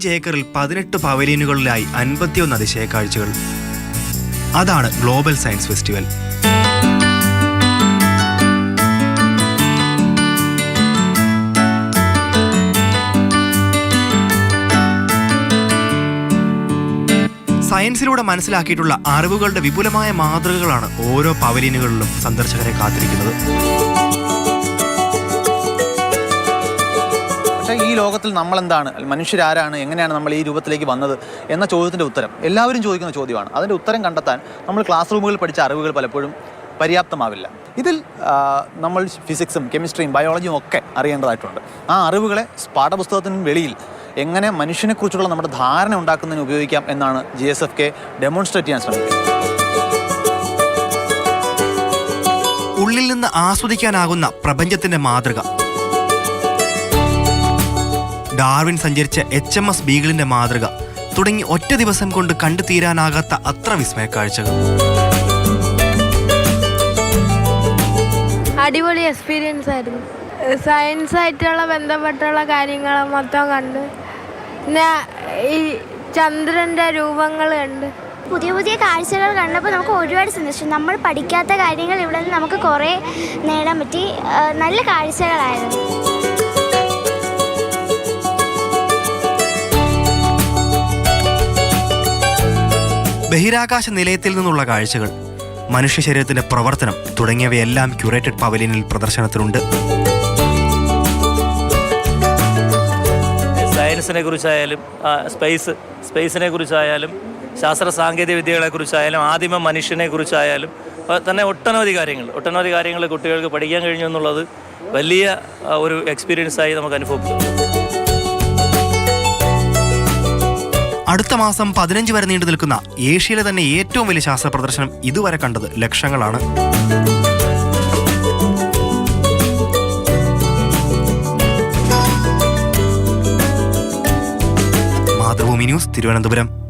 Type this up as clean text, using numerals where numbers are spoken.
15 ഏക്കറിൽ 18 പവലിയനുകളിലായി 51 അതിശയ കാഴ്ചകൾ. അതാണ് ഗ്ലോബൽ സയൻസ് ഫെസ്റ്റിവൽ. സയൻസിലൂടെ മനസ്സിലാക്കിയിട്ടുള്ള അറിവുകളുടെ വിപുലമായ മാതൃകകളാണ് ഓരോ പവലിയനുകളിലും സന്ദർശകരെ കാത്തിരിക്കുന്നത്. പക്ഷേ ഈ ലോകത്തിൽ നമ്മളെന്താണ്, മനുഷ്യരാരാണ്, എങ്ങനെയാണ് നമ്മൾ ഈ രൂപത്തിലേക്ക് വന്നത് എന്ന ചോദ്യത്തിൻ്റെ ഉത്തരം എല്ലാവരും ചോദിക്കുന്ന ചോദ്യമാണ്. അതിൻ്റെ ഉത്തരം കണ്ടെത്താൻ നമ്മൾ ക്ലാസ് റൂമുകളിൽ പഠിച്ച അറിവുകൾ പലപ്പോഴും പര്യാപ്തമാവില്ല. ഇതിൽ നമ്മൾ ഫിസിക്സും കെമിസ്ട്രിയും ബയോളജിയും ഒക്കെ അറിയേണ്ടതായിട്ടുണ്ട്. ആ അറിവുകളെ പാഠപുസ്തകത്തിന് വെളിയിൽ എങ്ങനെ മനുഷ്യനെക്കുറിച്ചുള്ള നമ്മുടെ ധാരണ ഉണ്ടാക്കുന്നതിന് ഉപയോഗിക്കാം എന്നാണ് GSFK ഡെമോൺസ്ട്രേറ്റ് ചെയ്യാൻ ശ്രമിക്കുന്നത്. ഉള്ളിൽ നിന്ന് ആസ്വദിക്കാനാകുന്ന പ്രപഞ്ചത്തിന്റെ മാതൃക. ഡാർവിൻ സഞ്ചരിച്ച HMS ബീഗിളിന്റെ മാതൃക തുടങ്ങി ഒറ്റ ദിവസം കൊണ്ട് കണ്ടു തീരാനാകാത്ത അത്ര വിസ്മയ കാഴ്ചകൾ. അടിപൊളി എക്സ്പീരിയൻസ് ആയിരുന്നു. സയൻസ് ആയിട്ടുള്ള ബന്ധപ്പെട്ടുള്ള കാര്യങ്ങൾ മൊത്തം കണ്ട്, പിന്നെ ഈ ചന്ദ്രൻ്റെ രൂപങ്ങൾ കണ്ട് പുതിയ പുതിയ കാഴ്ചകൾ കണ്ടപ്പോൾ നമുക്ക് ഒരുപാട് സന്തോഷം. നമ്മൾ പഠിക്കാത്ത കാര്യങ്ങൾ ഇവിടെ നിന്ന് നമുക്ക് കുറേ നേടാൻ പറ്റി. നല്ല കാഴ്ചകളായിരുന്നു. ബഹിരാകാശ നിലയത്തിൽ നിന്നുള്ള കാഴ്ചകൾ, മനുഷ്യ ശരീരത്തിന്റെ പ്രവർത്തനം തുടങ്ങിയവയെല്ലാം ക്യൂറേറ്റഡ് പവലിയനിൽ പ്രദർശനത്തിലുണ്ട്. സയൻസിനെ കുറിച്ചായാലും സ്പേസിനെ കുറിച്ചായാലും ശാസ്ത്ര സാങ്കേതിക വിദ്യകളെക്കുറിച്ചായാലും ആദിമ മനുഷ്യനെ കുറിച്ചായാലും തന്നെ ഒട്ടനവധി കാര്യങ്ങൾ കുട്ടികൾക്ക് പഠിക്കാൻ കഴിഞ്ഞു എന്നുള്ളത് വലിയ ഒരു എക്സ്പീരിയൻസായി നമുക്ക് അനുഭവപ്പെടും. അടുത്ത മാസം 15 വരെ നീണ്ടു നിൽക്കുന്ന ഏഷ്യയിലെ തന്നെ ഏറ്റവും വലിയ ശാസ്ത്ര പ്രദർശനം ഇതുവരെ കണ്ടത് ലക്ഷങ്ങളാണ്. മാതൃഭൂമി ന്യൂസ്, തിരുവനന്തപുരം.